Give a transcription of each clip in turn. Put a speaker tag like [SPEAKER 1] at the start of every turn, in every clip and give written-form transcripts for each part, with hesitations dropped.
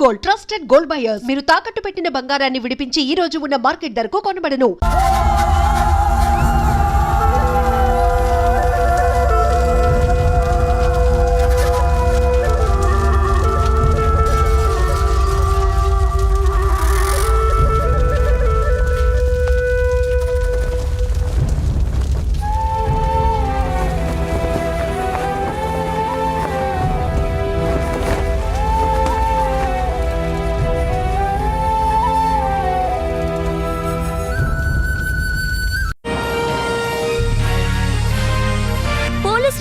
[SPEAKER 1] Gold, trusted gold buyers. మీరు తాకట్టు పెట్టిన బంగారాన్ని విడిపించి ఈ రోజు ఉన్న మార్కెట్ ధరకు కొనబడను.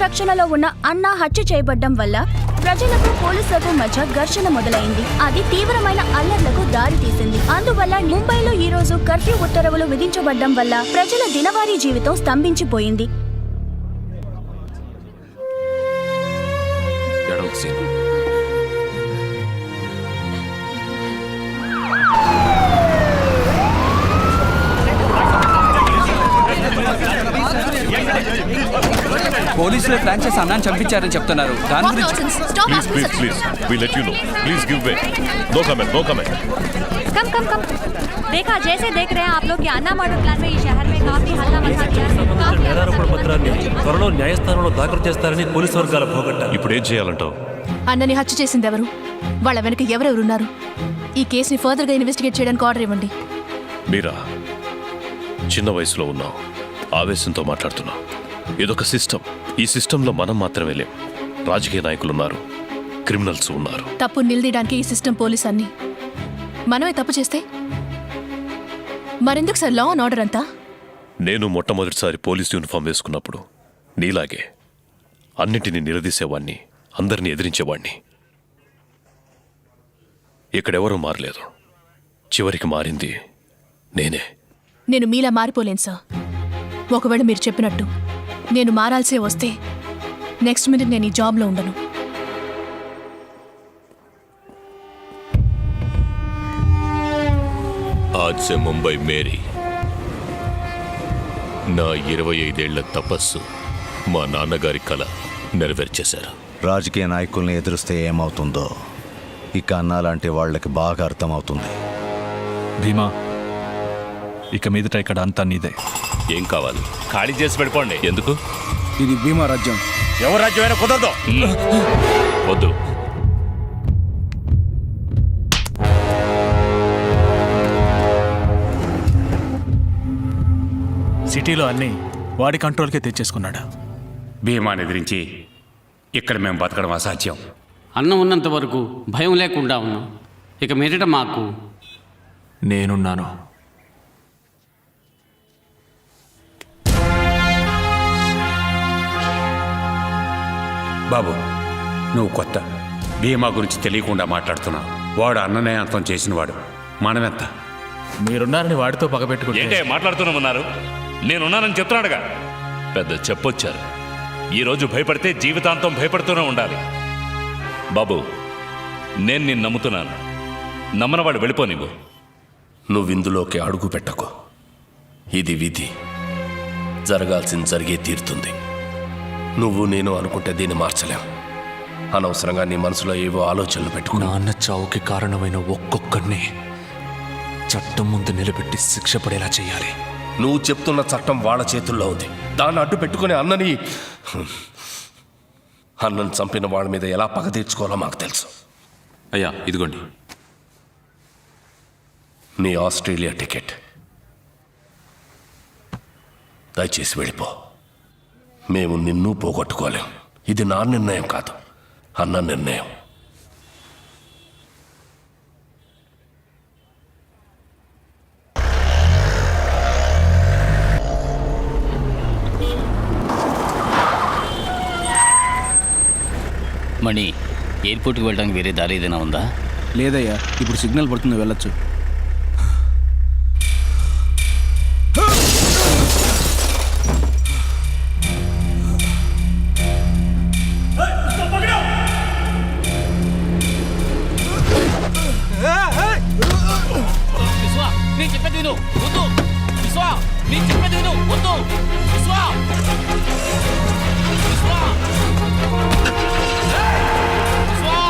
[SPEAKER 2] రక్షణలో ఉన్న అన్న హత్య చేయబడ్డం వల్ల ప్రజలకు పోలీసులకు మధ్య ఘర్షణ మొదలైంది. అది తీవ్రమైన అల్లర్లకు దారి తీసింది. అందువల్ల ముంబైలో ఈ రోజు కర్ఫ్యూ ఉత్తర్వులు విధించబడ్డం వల్ల ప్రజల దినవారీ జీవితం స్తంభించిపోయింది.
[SPEAKER 3] పోలీసులు ప్లాన్ చేసి అన్నాన్ని చంపించారని చెప్తున్నారు. దాని గురించి
[SPEAKER 4] देखा जैसे देख रहे हैं आप लोग कि अन्ना मर्डर प्लान में इस शहर में काफी हल्ला मचा दिया.
[SPEAKER 5] నేరారోపణ పత్రాన్ని త్వరలో న్యాయస్థానంలో దాఖలు చేస్తారని పోలీసు వర్గాల భోగట్టారు.
[SPEAKER 6] ఇప్పుడు ఏం చేయాలంటావు?
[SPEAKER 7] అన్నని హత్య చేసింది ఎవరు? వాళ్ళ వెనక ఎవరెవరున్నారు? ఈ కేసుని ఫర్దర్ గా ఇన్వెస్టిగేట్ చేయడానికి ఆర్డర్ ఇవ్వండి.
[SPEAKER 6] మీరా చిన్న వయసులో ఉన్నావు, ఆవేశంతో మాట్లాడుతున్నావు. ఇదొక సిస్టమ్. ఈ సిస్టంలో మనం మాత్రమే లేం. రాజకీయ నాయకులు ఉన్నారు, క్రిమినల్స్ ఉన్నారు.
[SPEAKER 7] తప్పు నిలదీయడానికి ఈ సిస్టమ్ పోలీస్ అన్ని. మనమే తప్పు చేస్తే మరెందుకు సార్ లా అండ్ ఆర్డర్ అంతా?
[SPEAKER 6] నేను మొట్టమొదటిసారి పోలీస్ యూనిఫామ్ వేసుకున్నప్పుడు నీలాగే అన్నింటినీ నిలదీసేవాణ్ణి, అందరినీ ఎదిరించేవాణ్ణి. ఇక్కడెవరూ మారలేదు. చివరికి మారింది నేనే.
[SPEAKER 7] నేను మీలా మారిపోలేను సార్. ఒకవేళ మీరు చెప్పినట్టు నేను మారాల్సే వస్తే నెక్స్ట్ మినిట్ నేను ఈ జాబ్లో ఉండను.
[SPEAKER 6] आज से मुंबई मेरी. నా 25 ఏళ్ల తపస్సు మా నాన్నగారి కల నెరవేర్చేశారు.
[SPEAKER 8] రాజకీయ నాయకుల్ని ఎదురిస్తే ఏమవుతుందో ఇక అన్నా లాంటి వాళ్ళకి బాగా అర్థమవుతుంది.
[SPEAKER 9] భీమా, ఇక మీదట ఇక్కడ అంతా నీదే.
[SPEAKER 6] ఏం కావాలి? ఖాళీ చేసి పెట్టుకోండి. ఎందుకు?
[SPEAKER 9] ఇది భీమా రాజ్యం.
[SPEAKER 6] ఎవరు రాజ్యమైనా కుదరదు. వద్దు.
[SPEAKER 9] సిటీలో అన్నీ వాడి కంట్రోల్కే తెచ్చేసుకున్నాడు.
[SPEAKER 10] భీమాని ఎదిరించి ఇక్కడ మేము బతకడం అసాధ్యం.
[SPEAKER 11] అన్నం ఉన్నంత వరకు భయం లేకుండా ఉన్నాం. ఇక మీదట మాకు
[SPEAKER 9] నేనున్నాను.
[SPEAKER 10] బాబు, నువ్వు కొత్త. భీమా గురించి తెలియకుండా మాట్లాడుతున్నావు. వాడు అన్ననే అంతం చేసినవాడు. మనమెంత?
[SPEAKER 9] మీరున్నారని వాడితో పగబెట్టుకుంటే
[SPEAKER 6] ఏంటే మాట్లాడుతున్నామన్నారు? నేనున్నానని చెప్తున్నాడుగా. పెద్ద చెప్పొచ్చారు. ఈరోజు భయపడితే జీవితాంతం భయపడుతూనే ఉండాలి. బాబు, నేను నిన్ను నమ్ముతున్నాను. నమ్మనవాడు వెళ్ళిపోనివ్వు.
[SPEAKER 12] నువ్విందులోకి అడుగు పెట్టకు. ఇది విధి. జరగాల్సింది జరిగే తీరుతుంది. నువ్వు నేను అనుకుంటే దీన్ని మార్చలేం. అనవసరంగా నీ మనసులో ఏవో ఆలోచనలు పెట్టుకో.
[SPEAKER 9] నాన్న చావుకి కారణమైన ఒక్కొక్కడిని చట్టం ముందు నిలబెట్టి శిక్ష పడేలా చేయాలి.
[SPEAKER 12] నువ్వు చెప్తున్న చట్టం వాళ్ళ చేతుల్లో ఉంది. దాన్ని అడ్డు పెట్టుకుని అన్నని చంపిన వాళ్ళ మీద ఎలా పగ తీర్చుకోవాలో మాకు తెలుసు.
[SPEAKER 10] అయ్యా, ఇదిగోండి
[SPEAKER 12] నీ ఆస్ట్రేలియా టికెట్. దయచేసి వెళ్ళిపో. మేము నిన్ను పోగొట్టుకోలేం. ఇది నా నిర్ణయం కాదు, అన్న నిర్ణయం.
[SPEAKER 11] మణి, ఎయిర్పోర్ట్కి వెళ్ళడానికి వేరే దారి ఏదైనా ఉందా?
[SPEAKER 3] లేదయ్యా, ఇప్పుడు సిగ్నల్ పడుతుంది, వెళ్ళొచ్చు.
[SPEAKER 11] నేను చెప్పేది విను. వద్దు విశ్వా, నేను చెప్పేది విను. వద్దు విశ్వా. విశ్వా, విశ్వా.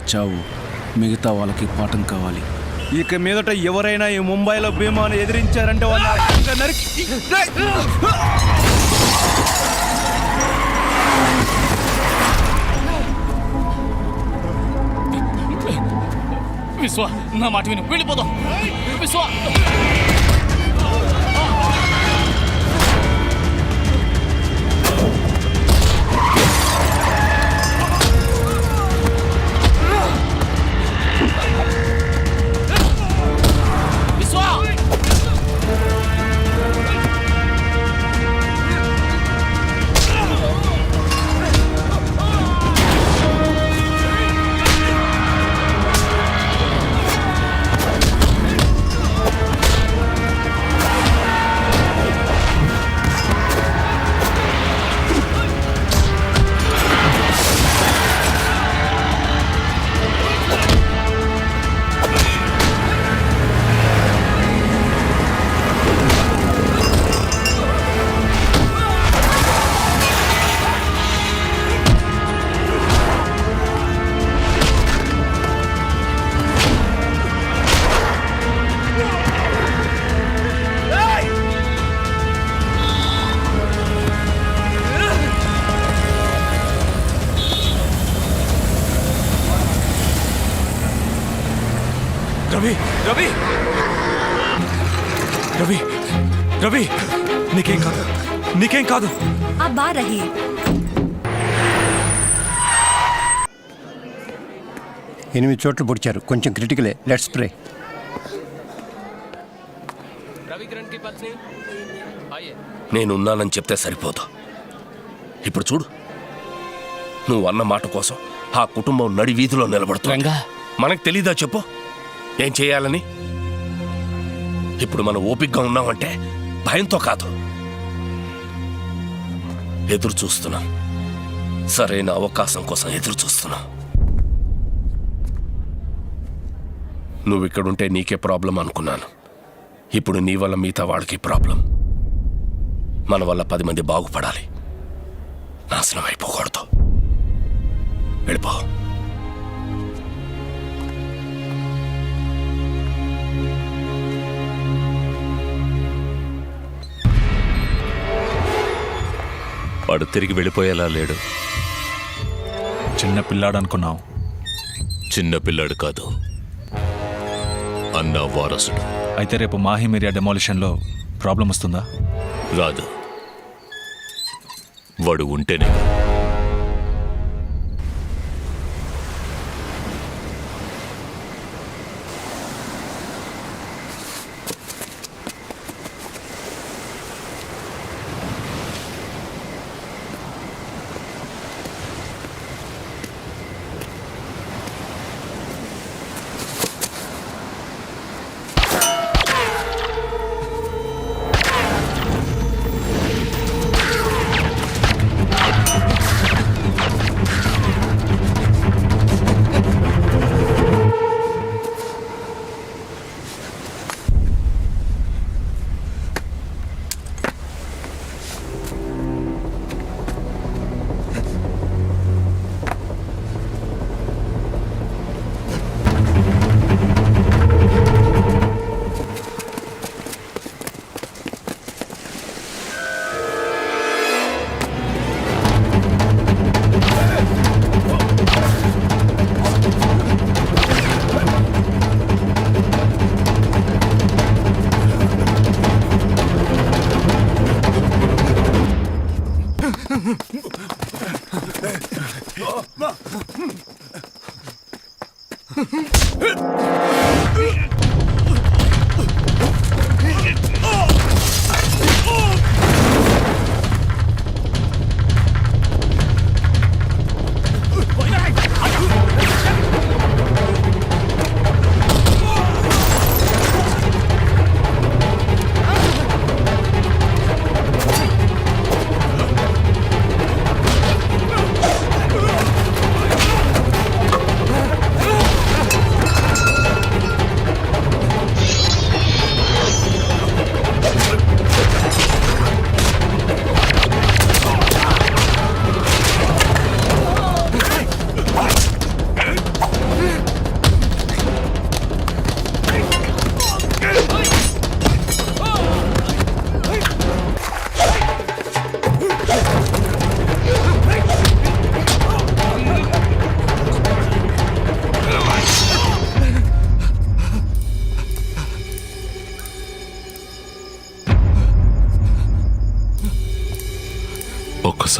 [SPEAKER 9] చావు మిగతా వాళ్ళకి పాఠం కావాలి.
[SPEAKER 3] ఇక మీదట ఎవరైనా ఈ ముంబైలో భీమాను ఎదిరించారంటే వాళ్ళ నరికి
[SPEAKER 11] విశ్వ నా మాట విను, వెళ్ళిపోదాం. విశ్వ
[SPEAKER 9] రవి రవి రవి రవి నీకేం కాదు, నీకేం కాదు.
[SPEAKER 4] आप बाहर रहिए.
[SPEAKER 5] ఎనిమిది చోట్ల పొడిచారు, కొంచెం క్రిటికలే. Let's spray.
[SPEAKER 12] నేనున్నానని చెప్తే సరిపోదు. ఇప్పుడు చూడు, నువ్వు అన్న మాట కోసం ఆ కుటుంబం నడి వీధిలో నిలబడుతుందా? మనకు తెలీదా చెప్పు ఏం చేయాలని? ఇప్పుడు మనం ఓపికగా ఉన్నామంటే భయంతో కాదు, ఎదురు చూస్తున్నాం. సరైన అవకాశం కోసం ఎదురు చూస్తున్నాం. నువ్వు ఇక్కడుంటే నీకే ప్రాబ్లం అనుకున్నాను. ఇప్పుడు నీ వల్ల మిగతా వాళ్ళకి ప్రాబ్లం. మన వల్ల 10 మంది బాగుపడాలి, నాశనం అయిపోకూడదు. వెళ్ళిపో.
[SPEAKER 5] వాడు తిరిగి వెళ్ళిపోయేలా లేడు.
[SPEAKER 9] చిన్న పిల్లాడు అనుకున్నావు.
[SPEAKER 6] చిన్న పిల్లాడు కాదు, అన్న వారసుడు.
[SPEAKER 9] అయితే రేపు మాహిమిరియా డెమాలిషన్లో ప్రాబ్లం వస్తుందా?
[SPEAKER 6] రాదు. వాడు ఉంటేనే.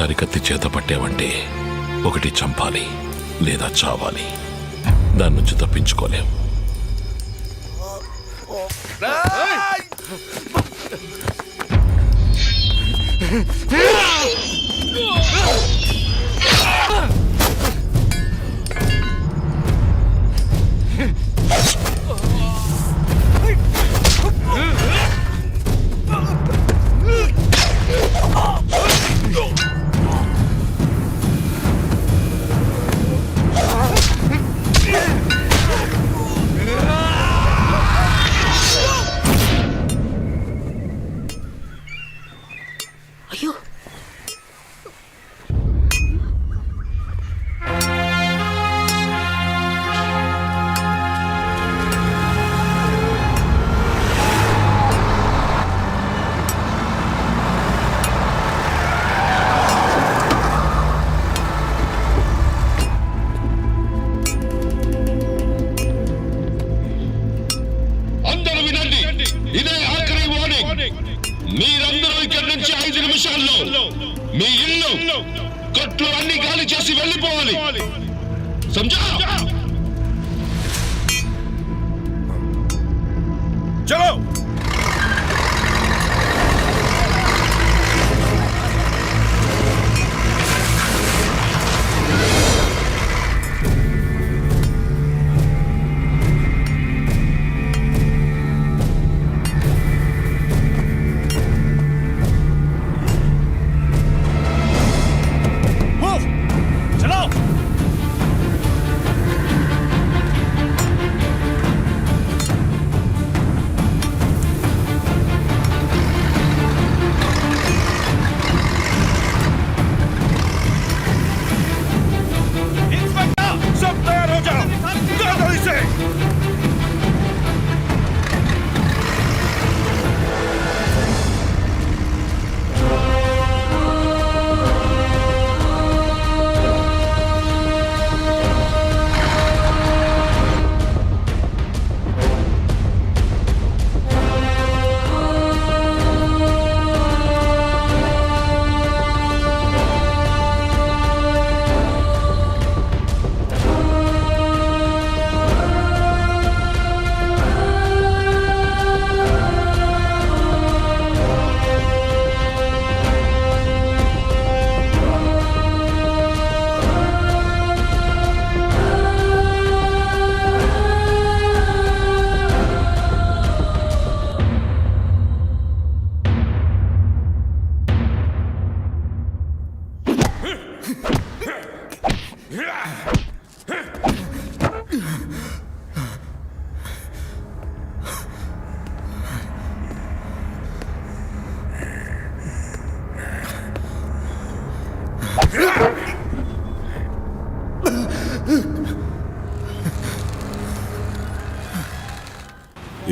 [SPEAKER 6] ఒక్కసారి కత్తి చేత పట్టావంటే ఒకటి చంపాలి లేదా చావాలి. దాని నుంచి తప్పించుకోలేం.
[SPEAKER 13] మీరందరూ ఇక్కడి నుంచి 5 నిమిషాల్లో మీ ఇల్లు కొట్లు అన్ని గాలి చేసి వెళ్ళిపోవాలి. సమझा? చలో.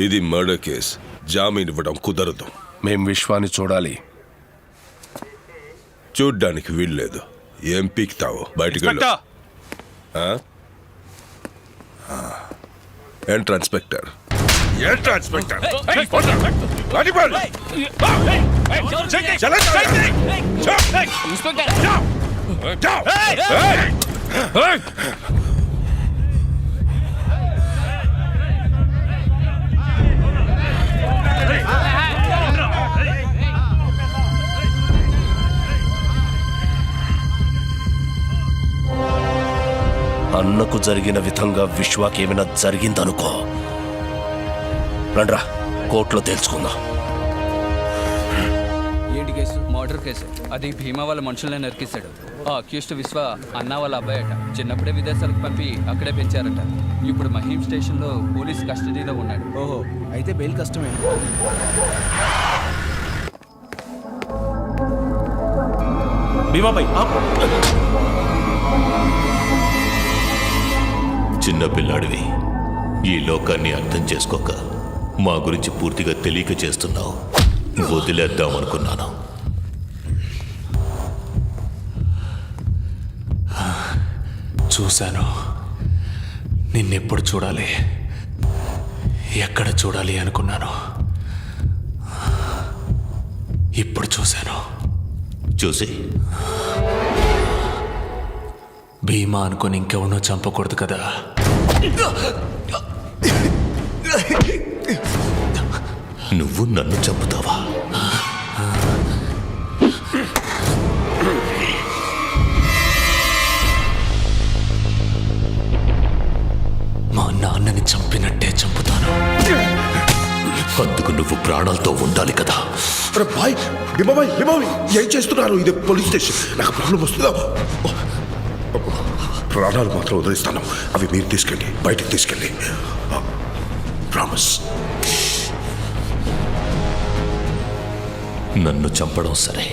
[SPEAKER 6] ఇది మర్డర్ కేస్. జామీన్ ఇవ్వడం కుదరదు.
[SPEAKER 12] మేం విశ్వాన్ని చూడాలి.
[SPEAKER 6] చూడ్డానికి వీల్లేదు. ఏం పీక్తావు? బయటికి ఎంట్రా ఇన్స్పెక్టర్. ఎంట్రా ఇన్స్పెక్టర్.
[SPEAKER 12] అన్నకు జరిగిన విధంగా విశ్వాకేమైనా జరిగిందనుకో, రండ్రా కోర్టులో తేల్చుకుందాం.
[SPEAKER 14] ఏంటి కేసు? Murder case. అది భీమా వాళ్ళ మనుషులనే నరికిస్తాడు. ఆ అక్యూస్డ్ విశ్వ అన్న వాళ్ళ అబ్బాయి అట. చిన్నప్పుడే విదేశాలకు పంపి అక్కడే పెంచారట. ఇప్పుడు మహీం స్టేషన్లో పోలీస్ కస్టడీలో ఉన్నాడు.
[SPEAKER 3] ఓహో, అయితే బెయిల్ కష్టమే. భీమాపై
[SPEAKER 6] చిన్న పిల్లాడివి. ఈ లోకాన్ని అర్థం చేసుకోక మా గురించి పూర్తిగా తెలియక చేస్తున్నావు. వదిలేద్దామనుకున్నాను.
[SPEAKER 9] చూశాను. నిన్నెప్పుడు చూడాలి, ఎక్కడ చూడాలి అనుకున్నాను. ఇప్పుడు చూశాను.
[SPEAKER 13] చూసి
[SPEAKER 9] భీమా అనుకొని ఇంకెవరినో చంపకూడదు కదా.
[SPEAKER 13] నువ్వు నన్ను చంపుతావా?
[SPEAKER 9] మా నాన్నని చంపినట్టే చంపుతాను.
[SPEAKER 13] అందుకు నువ్వు ప్రాణాలతో ఉండాలి కదా.
[SPEAKER 15] బాయ్ ఏం చేస్తున్నారు? ఇది పోలీస్ స్టేషన్. నాకు ప్రాబ్లం వస్తుందా? ప్రాణాలు మాత్రం వదిలిస్తాను. అవి మీరు తీసుకెళ్ళి బయటకు తీసుకెళ్ళి. ప్రామిస్.
[SPEAKER 13] నన్ను చంపడం సరే,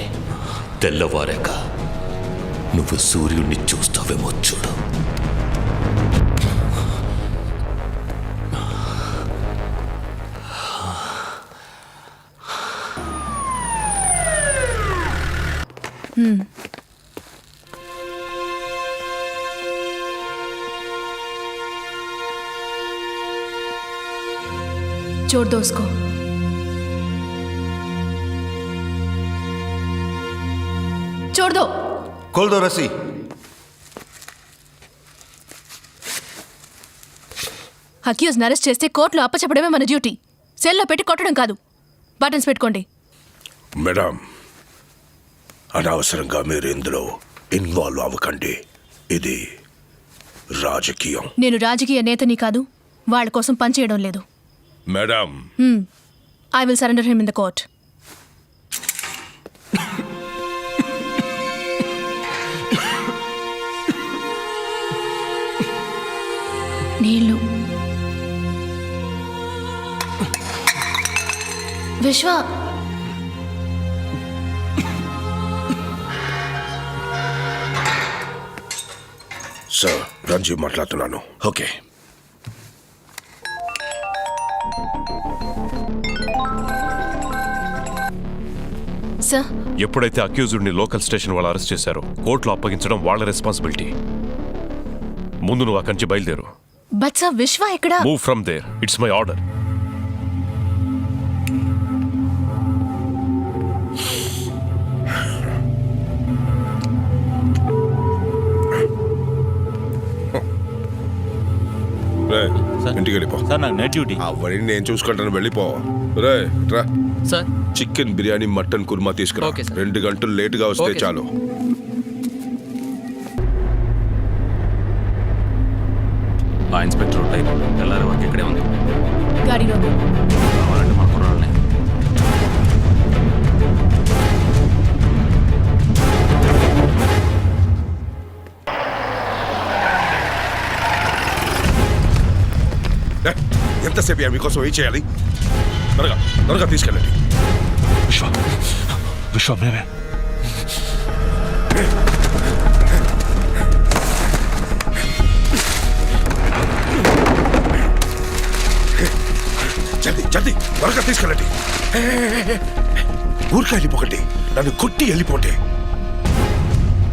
[SPEAKER 13] తెల్లవారాక నువ్వు సూర్యుడిని చూస్తావేమో చూడు.
[SPEAKER 7] छोड़ दो उसको. छोड़ दो.
[SPEAKER 8] खोल दो रस्सी.
[SPEAKER 7] అక్యూజ్ని అరెస్ట్ చేస్తే కోర్టులో అప్పచెప్పడమే మన డ్యూటీ. సెల్లో పెట్టి కొట్టడం కాదు. బటన్స్ పెట్టుకోండి.
[SPEAKER 15] మేడం, అనవసరంగా మీరు ఇందులో ఇన్వాల్వ్ అవ్వకండి. ఇది రాజకీయం.
[SPEAKER 7] నేను రాజకీయ నేతని కాదు. వాళ్ళ కోసం పనిచేయడం లేదు.
[SPEAKER 15] Madam,
[SPEAKER 7] I will surrender him in the court. నీళ్ళు. విశ్వ,
[SPEAKER 15] సార్ రంజీవ్ మాట్లాడుతున్నాను.
[SPEAKER 13] ఓకే.
[SPEAKER 7] సార్,
[SPEAKER 6] ఎప్పుడైతే అక్యూజ్డ్ని లోకల్ స్టేషన్ వాళ్ళు అరెస్ట్ చేశారో కోర్టులో అప్పగించడం వాళ్ళ రెస్పాన్సిబిలిటీ. ముందు నువ్వు అక్కడి నుంచి బయలుదేరు.
[SPEAKER 7] బట్ సార్, విశ్వ ఎక్కడ?
[SPEAKER 6] Move from there. It's my order.
[SPEAKER 15] ఇంటికి వెళ్ళిపో.
[SPEAKER 3] సార్ నాకు నైట్ డ్యూటీ.
[SPEAKER 15] అవన్నీ నేను చూసుకుంటాను. వెళ్ళిపో. రే రా.
[SPEAKER 14] Sir,
[SPEAKER 15] chicken biryani, mutton korma తీసుకురా.
[SPEAKER 14] Okay sir.
[SPEAKER 15] 2 గంటలు లేటుగా వస్తే
[SPEAKER 14] ఓకే
[SPEAKER 15] చాలు.
[SPEAKER 5] ఆ ఇన్స్పెక్టర్ టైప్ తెల్లారి వరకు ఇక్కడే ఉంది.
[SPEAKER 7] గాడిలో
[SPEAKER 5] కావాలంటే మా కుర్రాళ్ళని.
[SPEAKER 15] ఎంతసేపు మీకోసం ఏం చేయాలి? త్వరగా తీసుకెళ్ళండి.
[SPEAKER 9] విశ్వ మేమే.
[SPEAKER 15] జల్దీ త్వరగా తీసుకెళ్ళండి. ఊరికే వెళ్ళిపోకండి. నన్ను కొట్టి వెళ్ళిపోండి.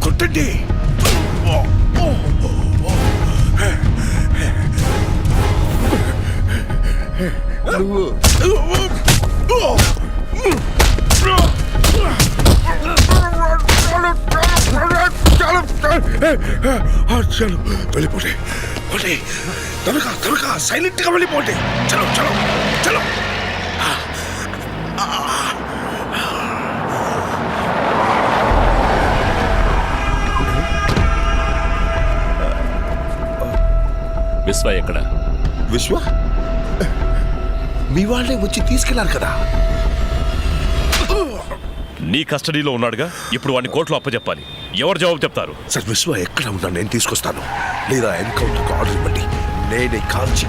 [SPEAKER 15] కొట్టండి. చలో వెళ్ళిపోండి. త్వరగా సైలెంట్ గా వెళ్ళిపోండి. చలో చలో చలో.
[SPEAKER 5] విశ్వ ఎక్కడ?
[SPEAKER 15] విశ్వ మీ వాళ్ళే వచ్చి తీసుకెళ్లారు కదా.
[SPEAKER 6] నీ కస్టడీలో ఉన్నాడుగా, ఇప్పుడు వాడిని కోర్టులో అప్పచెప్పాలి. ఎవరు జవాబు చెప్తారు?
[SPEAKER 15] సార్, విశ్వ ఎక్కడ ఉన్నా నేను తీసుకొస్తాను. లేదా ఎన్కౌంటర్కి ఆర్డర్ ఇవ్వండి. నేనే కాల్చి.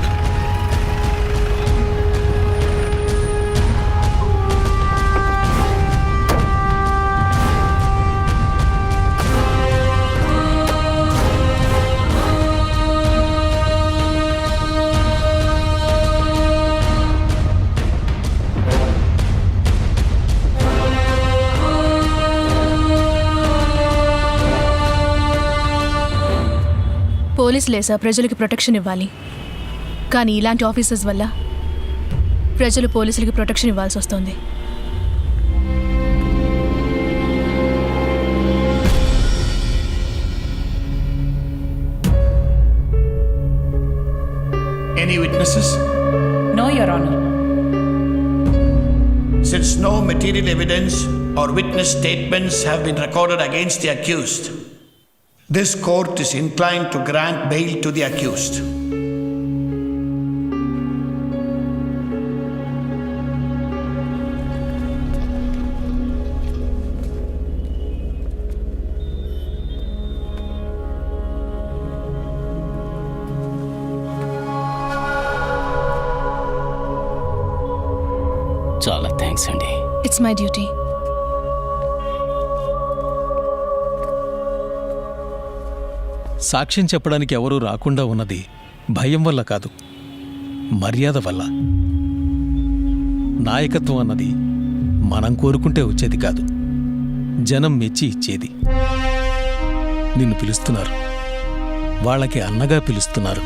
[SPEAKER 7] పోలీసులే సార్ ప్రజలకి ప్రొటెక్షన్ ఇవ్వాలి. కానీ ఇలాంటి ఆఫీసర్స్ వల్ల ప్రజలు పోలీసులకి ప్రొటెక్షన్ ఇవ్వాల్సి వస్తుంది.
[SPEAKER 16] Any witnesses?
[SPEAKER 4] No, Your Honor.
[SPEAKER 16] Since no material evidence or witness statements have been recorded against the accused, this court is inclined to grant bail to the accused.
[SPEAKER 11] చాలా thanks అండి.
[SPEAKER 7] It's my duty.
[SPEAKER 3] సాక్ష్యం చెప్పడానికి ఎవరూ రాకుండా ఉన్నది భయం వల్ల కాదు, మర్యాద వల్ల. నాయకత్వం అన్నది మనం కోరుకుంటే వచ్చేది కాదు, జనం మెచ్చి ఇచ్చేది. నిన్ను పిలుస్తున్నారు, వాళ్ళకి అన్నగా పిలుస్తున్నారు.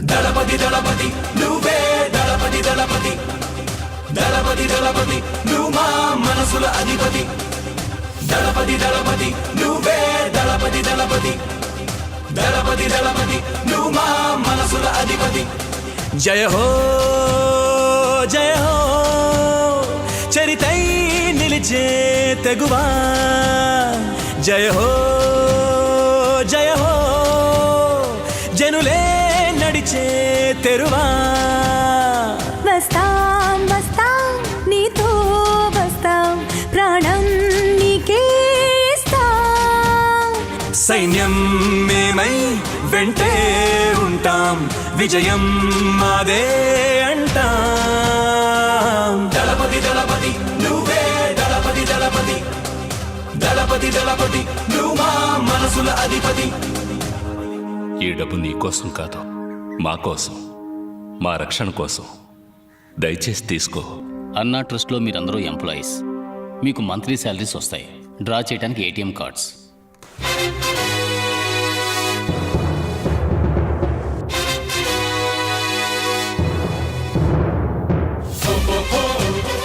[SPEAKER 11] దళపతి దళపతి నువ్వే దళపతి దళపతి దళపతి దళపతి నువ్వు మా మనసుల అధిపతి దళపతి దళపతి నువ్వే దళపతి దళపతి దళపతి దళపతి నువ్వు మా మనసుల అధిపతి. జయ హో జయ హో చరితై నిలిచే తెగువా జయ హో జయ హో జనులే నడిచే తెరువా.
[SPEAKER 2] వస్తాం వస్తాం నీతో వస్తాం ప్రాణం నీకే ఇస్తాం.
[SPEAKER 11] సైన్యం మేమై వెంటే ఉంటాం విజయం మాదే అంటాం. దళపతి దళపతి నువ్వే దళపతి దళపతి దళపతి దళపతి నువ్వు మా మనసుల అధిపతి.
[SPEAKER 13] ఈ డబ్బు నీ కోసం కాదు, మా కోసం, మా రక్షణ కోసం. దయచేసి తీసుకో.
[SPEAKER 11] అన్నా ట్రస్ట్లో మీరందరూ ఎంప్లాయీస్, మీకు మంత్లీ శాలరీస్ వస్తాయి. డ్రా చేయడానికి ఏటీఎం కార్డ్స్.